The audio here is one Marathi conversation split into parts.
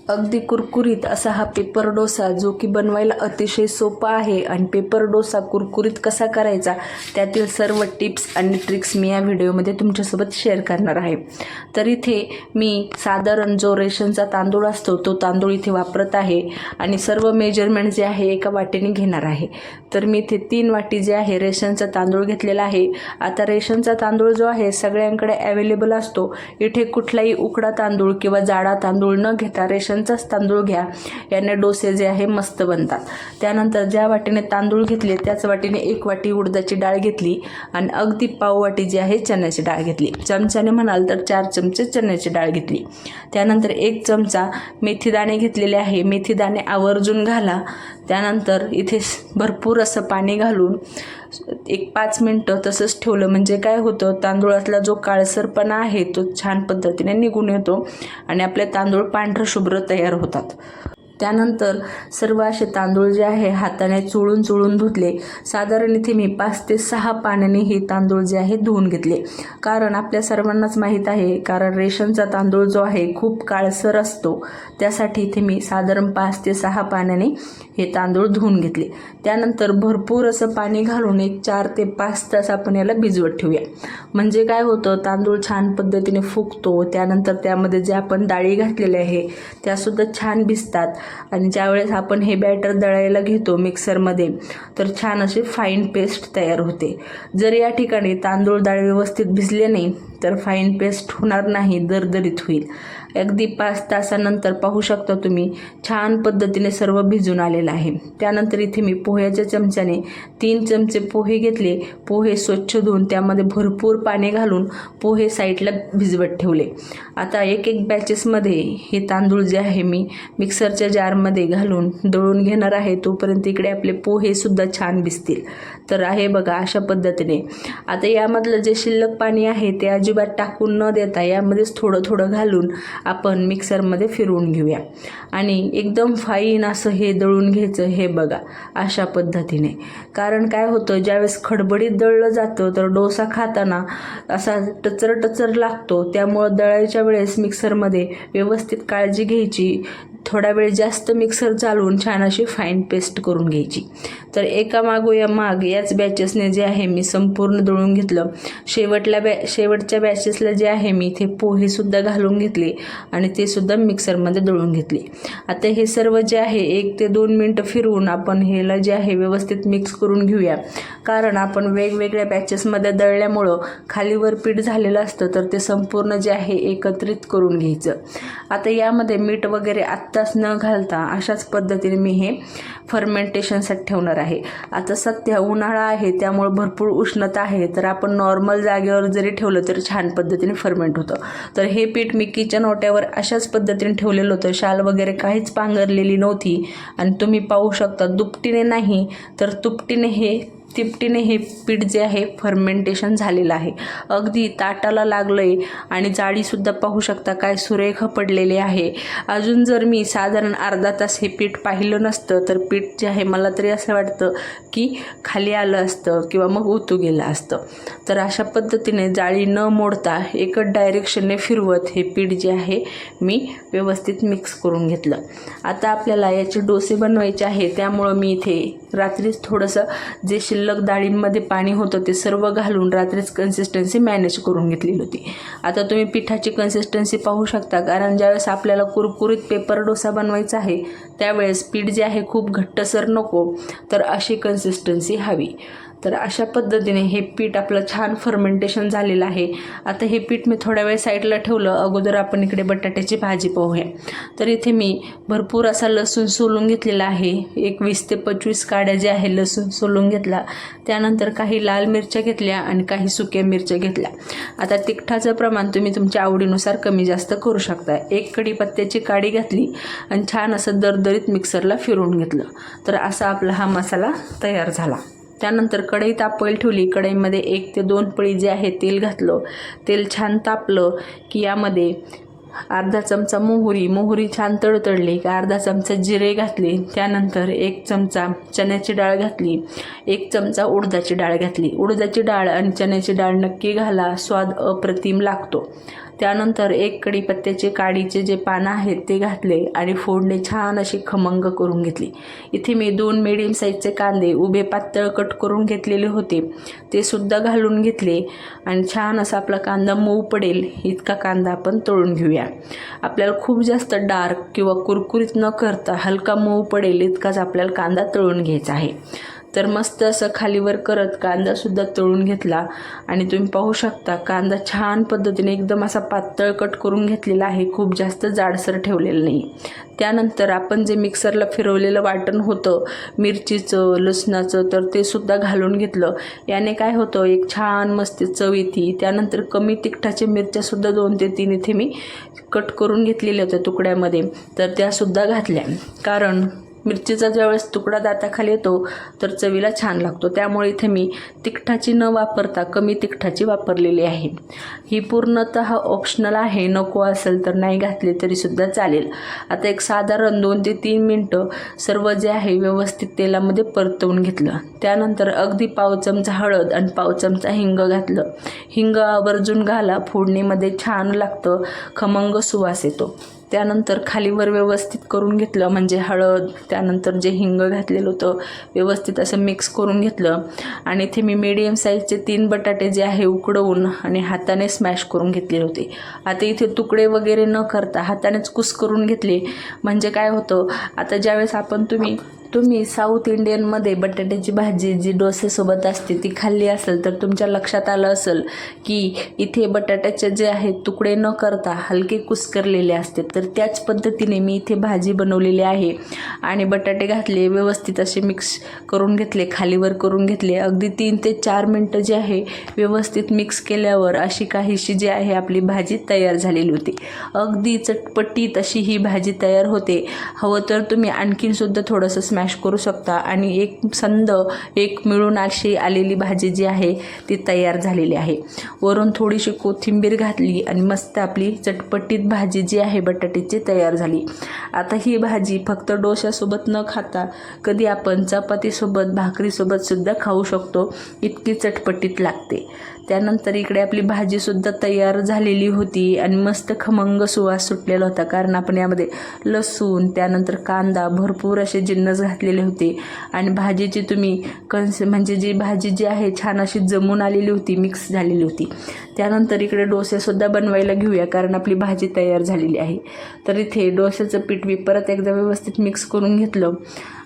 अगदी कुरकुरीत असा हा पेपर डोसा, जो की बनवायला अतिशय सोपा आहे. आणि पेपर डोसा कुरकुरीत कसा करायचा त्यातील सर्व टिप्स आणि ट्रिक्स मी या व्हिडिओमध्ये तुमच्यासोबत शेअर करणार आहे. तर इथे मी साधारण जो रेशनचा तांदूळ असतो तो तांदूळ इथे वापरत आहे आणि सर्व मेजरमेंट जे आहे एका वाटीने घेणार आहे. तर मी इथे 3 वाटी जे आहे रेशनचा तांदूळ घेतलेला आहे. आता रेशनचा तांदूळ जो आहे सगळ्यांकडे अवेलेबल असतो. इथे कुठलाही उकडा तांदूळ किंवा जाडा तांदूळ न घेता रेशनचाच तांदूळ घ्या. याने डोसे जे आहे मस्त बनतात. त्यानंतर ज्या वाटीने तांदूळ घेतले त्याच वाटीने 1 वाटी उडदाची डाळ घेतली आणि अगदी पाव वाटी जी आहे चण्याची डाळ घेतली. चमच्याने म्हणाल तर 4 चमचे चण्याची डाळ घेतली. त्यानंतर 1 चमचा मेथीदाणे घेतलेले आहे. मेथीदाणे आवर्जून घाला. त्यानंतर इथे भरपूर असं पाणी घालून 5 मिनिटं तसंच ठेवलं म्हणजे काय होतं, तांदूळातला जो काळसरपणा आहे तो छान पद्धतीने निघून येतो आणि आपले तांदूळ पांढरं शुभ्र तयार होतात. त्यानंतर सर्व असे तांदूळ जे आहे हाताने चोळून धुतले. साधारण इथे मी 5 ते 6 पाण्याने हे तांदूळ जे आहे धुवून घेतले. कारण आपल्या सर्वांनाच माहीत आहे, कारण रेशनचा तांदूळ जो आहे खूप काळसर असतो. त्यासाठी इथे मी साधारण 5 ते 6 पाण्याने हे तांदूळ धुवून घेतले. त्यानंतर भरपूर असं पाणी घालून 4 ते 5 तास आपण याला भिजवत ठेवूया. म्हणजे काय होतं, तांदूळ छान पद्धतीने फुगतो. त्यानंतर त्यामध्ये जे आपण डाळी घातलेल्या आहे त्यासुद्धा छान भिजतात आणि ज्यावेळेस आपण हे बॅटर दळायला घेतो मिक्सरमध्ये तर छान अशी फाईन पेस्ट तयार होते. जर या ठिकाणी तांदूळ डाळ व्यवस्थित भिजले नाही तर फाईन पेस्ट होणार नाही, दरदरीत होईल. अगदी 5 तासानंतर पाहू शकता तुम्ही छान पद्धतीने सर्व भिजून आलेलं आहे. त्यानंतर इथे मी पोह्याच्या चमच्याने 3 चमचे पोहे घेतले. पोहे स्वच्छ धुवून त्यामध्ये भरपूर पाणी घालून पोहे साईडला भिजवत ठेवले. आता एक बॅचेसमध्ये हे तांदूळ जे आहे मी मिक्सरच्या जारमध्ये घालून दळून घेणार आहे. तोपर्यंत इकडे आपले पोहे सुद्धा छान भिजतील. तर आहे बघा अशा पद्धतीने. आता यामधलं जे शिल्लक पाणी आहे ते अजिबात टाकून न देता यामध्येच थोडं घालून आपण मिक्सरमध्ये फिरवून घेऊया आणि एकदम फाईन असं हे दळून घ्यायचं. हे बघा अशा पद्धतीने. कारण काय होतं, ज्यावेळेस खडबडीत दळलं जातं तर डोसा खाताना असा टचर लागतो. त्यामुळं दळायच्या वेळेस मिक्सरमध्ये व्यवस्थित काळजी घ्यायची. थोडा वेळ जास्त मिक्सर चालवून छान अशी फाईन पेस्ट करून घ्यायची. तर एका मागोया माग याच बॅचेसने जे आहे मी संपूर्ण दळून घेतलं. शेवटच्या बॅचेसला जे आहे मी इथे पोहेसुद्धा घालून घेतले आणि ते सुद्धा मिक्सरमध्ये दळून घेतले. आता हे सर्व जे आहे 1 ते 2 मिनटं फिरवून आपण हेला जे आहे व्यवस्थित मिक्स करून घेऊया. कारण आपण वेगवेगळ्या बॅचेसमध्ये दळल्यामुळं खालीवर पीठ झालेलं असतं तर ते संपूर्ण जे आहे एकत्रित करून घ्यायचं. आता यामध्ये मीठ वगैरे आत्ताच न घालता अशाच पद्धतीने मी हे फर्मेंटेशनसाठी ठेवणार आहे. आता सध्या उन्हाळा आहे त्यामुळे भरपूर उष्णता आहे, तर आपण नॉर्मल जागेवर जरी ठेवलं तरी छान पद्धतीने फर्मेंट होतं. तर हे पीठ मी किचन ओट्यावर अशाच पद्धतीने ठेवलेलं होतं. शाल वगैरे काहीच पांघरलेली नव्हती आणि तुम्ही पाहू शकता दुपटीने नाही तर तिपटीने हे पीठ जे आहे फर्मेंटेशन झालेलं आहे. अगदी ताटाला लागलंय आणि जाळीसुद्धा पाहू शकता काय सुरेख पडलेले आहे. अजून जर मी साधारण अर्धा तास हे पीठ पाहिलं नसतं तर पीठ जे आहे मला तरी असं वाटतं की खाली आलं असतं किंवा मग उतू गेलं असतं. तर अशा पद्धतीने जाळी न मोडता एकच डायरेक्शनने फिरवत हे पीठ जे आहे मी व्यवस्थित मिक्स करून घेतलं. आता आपल्याला याचे डोसे बनवायचे आहे, त्यामुळं मी इथे रात्रीच थोडंसं जे शिल्लक डाळींमध्ये पाणी होतं ते सर्व घालून रात्रीच कन्सिस्टन्सी मॅनेज करून घेतलेली होती. आता तुम्ही पिठाची कन्सिस्टन्सी पाहू शकता. कारण ज्यावेळेस आपल्याला कुरकुरीत पेपर डोसा बनवायचा आहे त्यावेळेस पीठ जे आहे खूप घट्टसर नको, तर अशी कन्सिस्टन्सी हवी. तर अशा पद्धतीने हे पीठ आपलं छान फर्मेंटेशन झालेलं आहे. आता हे पीठ मी थोड्या वेळ साईडला ठेवलं. अगोदर आपण इकडे बटाट्याची भाजी पाहूया. तर इथे मी भरपूर असा लसूण सोलून घेतलेला आहे. 20 ते 25 काड्या जे आहे लसूण सोलून घेतला. त्यानंतर काही लाल मिरच्या घेतल्या आणि काही सुक्या मिरच्या घेतल्या. आता तिखटाचं प्रमाण तुम्ही तुमच्या आवडीनुसार कमी जास्त करू शकता. 1 कढीपत्त्याची काडी घातली आणि छान असं दरदरीत मिक्सरला फिरवून घेतलं. तर असा आपला हा मसाला तयार झाला. त्यानंतर कढई तापवायला ठेवली. कढईमध्ये 1 ते 2 पळी जे आहे तेल घातलं. तेल छान तापलं की यामध्ये अर्धा चमचा मोहरी छान तडतडली की अर्धा चमचा जिरे घातले. त्यानंतर 1 चमचा चण्याची डाळ घातली. 1 चमचा उडदाची डाळ घातली. उडदाची डाळ आणि चण्याची डाळ नक्की घाला, स्वाद अप्रतिम लागतो. त्यानंतर एक कढीपत्त्याचे काडीचे जे पानं आहेत ते घातले आणि फोडणी छान अशी खमंग करून घेतली। इथे मी 2 मीडियम साईजचे कांदे उभे पातळ कट करून घेतलेले होते, ते सुद्धा घालून घेतले आणि छान असा आपला कांदा मऊ पडेल इतका कांदा आपण तळून घेऊया। आपल्याला खूप जास्त डार्क किंवा कुरकुरीत न करता हलका मऊ पडेल इतकाच आपल्याला कांदा तळून घ्यायचा आहे। तर मस्त असं खालीवर करत कांदासुद्धा तळून घेतला आणि तुम्ही पाहू शकता कांदा छान पद्धतीने एकदम असा पातळ कट करून घेतलेला आहे, खूप जास्त जाडसर ठेवलेलं नाही। त्यानंतर आपण जे मिक्सरला फिरवलेलं वाटण होतं मिरचीचं लसणाचं तर ते सुद्धा घालून घेतलं। याने काय होतं एक छान मस्त चव येते। त्यानंतर कमी तिखटाच्या मिरच्यासुद्धा 2 ते 3 इथे मी कट करून घेतलेल्या होत्या तुकड्यामध्ये, तर त्यासुद्धा घातल्या, कारण मिरचीचा ज्यावेळेस तुकडा दाताखाली येतो तर चवीला छान लागतो। त्यामुळे इथे मी तिखटाची न वापरता कमी तिखटाची वापरलेली आहे। ही पूर्णतः ऑप्शनल आहे, नको असेल तर नाही घातले तरीसुद्धा चालेल। आता एक साधारण 2 ते 3 मिनटं सर्व जे आहे व्यवस्थित तेलामध्ये परतवून घेतलं। त्यानंतर अगदी पाव चमचा हळद आणि पाव चमचा हिंग घातलं। हिंग आवर्जून घाला, फोडणीमध्ये छान लागतं, खमंग सुवास येतो। त्यानंतर खालीवर व्यवस्थित करून घेतलं, म्हणजे हळद त्यानंतर जे हिंग घातलेलं होतं व्यवस्थित असं मिक्स करून घेतलं आणि इथे मी मीडियम साईजचे 3 बटाटे जे आहे उकडवून आणि हाताने स्मॅश करून घेतलेले होते। आता इथे तुकडे वगैरे न करता हातानेच कुस करून घेतले, म्हणजे काय होतं आता ज्यावेळेस आपण तुम्ही साऊथ इंडियनमध्ये बटाट्याची भाजी जी डोसेसोबत असते ती खाल्ली असेल तर तुमच्या लक्षात आलं असेल की इथे बटाट्याचे जे आहेत तुकडे न करता हलके कुस्करलेले असते, तर त्याच पद्धतीने मी इथे भाजी बनवलेली आहे आणि बटाटे घातले, व्यवस्थित असे मिक्स करून घेतले, खालीवर करून घेतले। अगदी 3 ते 4 मिनटं जे आहे व्यवस्थित मिक्स केल्यावर अशी काहीशी जी आहे आपली भाजी तयार झालेली होती। अगदी चटपटीत अशी ही भाजी तयार होते। हवं तर तुम्ही आणखीनसुद्धा थोडंसं स्मॅश करू शकता आणि एक मिळून अशी आलेली भाजी जी आहे ती तयार झालेली आहे। वरून थोडीशी कोथिंबीर घातली आणि मस्त आपली चटपटीत भाजी जी आहे बटाट्याची तयार झाली। आता ही भाजी फक्त डोश्यासोबत न खाता कधी आपण चपातीसोबत भाकरीसोबत सुद्धा खाऊ शकतो, इतकी चटपटीत लागते। त्यानंतर इकडे आपली भाजीसुद्धा तयार झालेली होती आणि मस्त खमंग सुवास सुटलेला होता, कारण आपण यामध्ये लसूण त्यानंतर कांदा भरपूर असे जिन्नस घातलेले होते आणि भाजीची तुम्ही म्हणजे जी भाजी जी आहे छान अशी जमून आलेली होती, मिक्स झालेली होती। त्यानंतर इकडे डोसेसुद्धा बनवायला घेऊया, कारण आपली भाजी तयार झालेली आहे। तर इथे डोश्याचं पीठ मी परत एकदा व्यवस्थित मिक्स करून घेतलं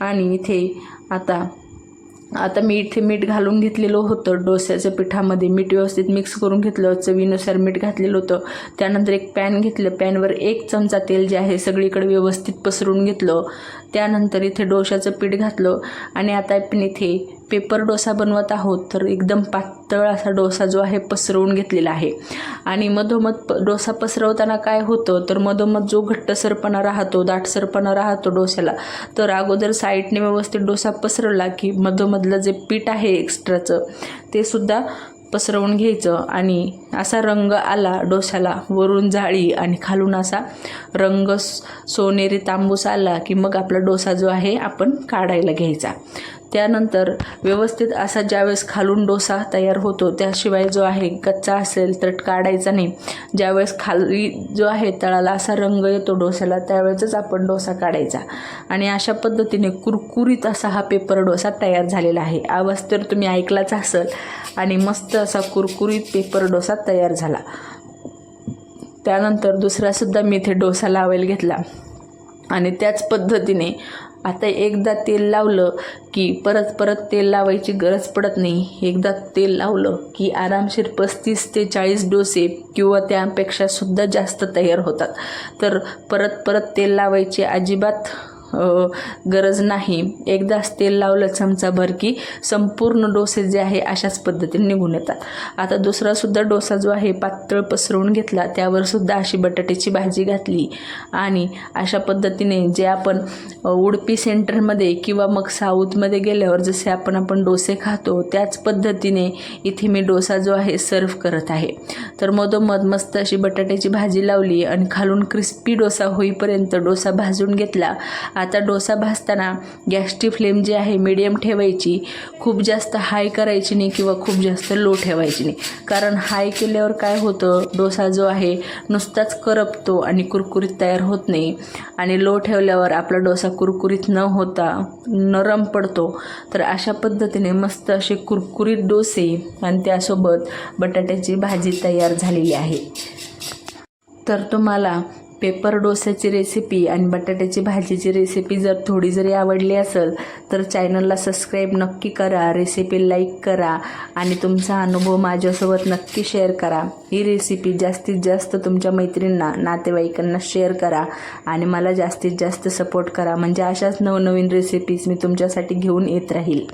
आणि इथे आता मी इथे मीठ घालून घेतलेलं होतं डोस्याच्या पिठामध्ये, मीठ व्यवस्थित मिक्स करून घेतलं, चवीनुसार मीठ घातलेलं होतं। त्यानंतर एक पॅन घेतलं, पॅनवर 1 चमचा तेल जे आहे सगळीकडे व्यवस्थित पसरून घेतलं। त्यानंतर इथे डोश्याचं पीठ घातलं आणि आता आपण इथे पेपर डोसा बनवत आहोत, तर एकदम पातळ असा डोसा जो आहे पसरवून घेतलेला आहे आणि मधोमध डोसा पसरवताना काय होतं तर मधोमध जो घट्टसरपणा राहतो दाटसरपणा राहतो डोस्याला, तर अगोदर साईडने व्यवस्थित डोसा पसरवला की मधोमधलं जे पीठ आहे एक्स्ट्राचं ते सुद्धा पसरवून घ्यायचं आणि असा रंग आला डोस्याला, वरून जाळी आणि खालून असा रंग सोनेरी तांबूस आला की मग आपला डोसा जो आहे आपण काढायला घ्यायचा। त्यानंतर व्यवस्थित असा ज्यावेळेस खालून डोसा तयार होतो त्याशिवाय जो आहे कच्चा असेल तर काढायचा नाही। ज्यावेळेस खाली जो आहे तळाला असा रंग येतो डोस्याला त्यावेळेसच आपण डोसा काढायचा आणि अशा पद्धतीने कुरकुरीत असा हा पेपर डोसा तयार झालेला आहे। आवाज तर तुम्ही ऐकलाच असेल आणि मस्त असा कुरकुरीत पेपर डोसा तयार झाला। त्यानंतर दुसरासुद्धा मी इथे डोसा लावायला घेतला आणि त्याच पद्धतीने आता एकदा तेल लावलं की परत तेल लावायची गरज पडत नाही। एकदा तेल लावलं की आरामशीर 35 ते 40 डोसे किंवा त्यापेक्षा सुद्धा जास्त तयार होतात, तर परत तेल लावायची अजिबात गरज नाही। एकदाच तेल लावलं चमचाभर की संपूर्ण डोसे जे आहे अशाच पद्धतीने निघून येतात। आता दुसरासुद्धा डोसा जो आहे पातळ पसरवून घेतला, त्यावर सुद्धा अशी बटाट्याची भाजी घातली आणि अशा पद्धतीने जे आपण उडपी सेंटरमध्ये किंवा मग साऊथमध्ये गेल्यावर जसे आपण डोसे खातो त्याच पद्धतीने इथे मी डोसा जो आहे सर्व करत आहे। तर मधोमध मस्त अशी बटाट्याची भाजी लावली आणि खालून क्रिस्पी डोसा होईपर्यंत डोसा भाजून घेतला आता डोसा भाजताना गॅसची फ्लेम जी आहे मीडियम ठेवायची, खूप जास्त हाय करायची नाही किंवा खूप जास्त लो ठेवायची नाही. कारण हाय केल्यावर काय होतं, डोसा जो आहे नुसताच करपतो आणि कुरकुरीत तयार होत नाही. आणि लो ठेवल्यावर आपला डोसा कुरकुरीत न होता नरम पडतो. तर अशा पद्धतीने मस्त असे कुरकुरीत डोसे आणि त्यासोबत बटाट्याची भाजी तयार झालेली आहे. तर तुम्हाला पेपर डोस्याची रेसिपी आणि बटाट्याची भाजीची रेसिपी जर थोडी जरी आवडली असेल तर चॅनलला सबस्क्राईब नक्की करा, रेसिपी लाईक करा आणि तुमचा अनुभव माझ्यासोबत नक्की शेअर करा. ही रेसिपी जास्तीत जास्त तुमच्या मैत्रिणींना, नातेवाईकांना शेअर करा आणि मला जास्तीत जास्त सपोर्ट करा. म्हणजे अशाच नवनवीन रेसिपीज मी तुमच्यासाठी घेऊन येत राहील.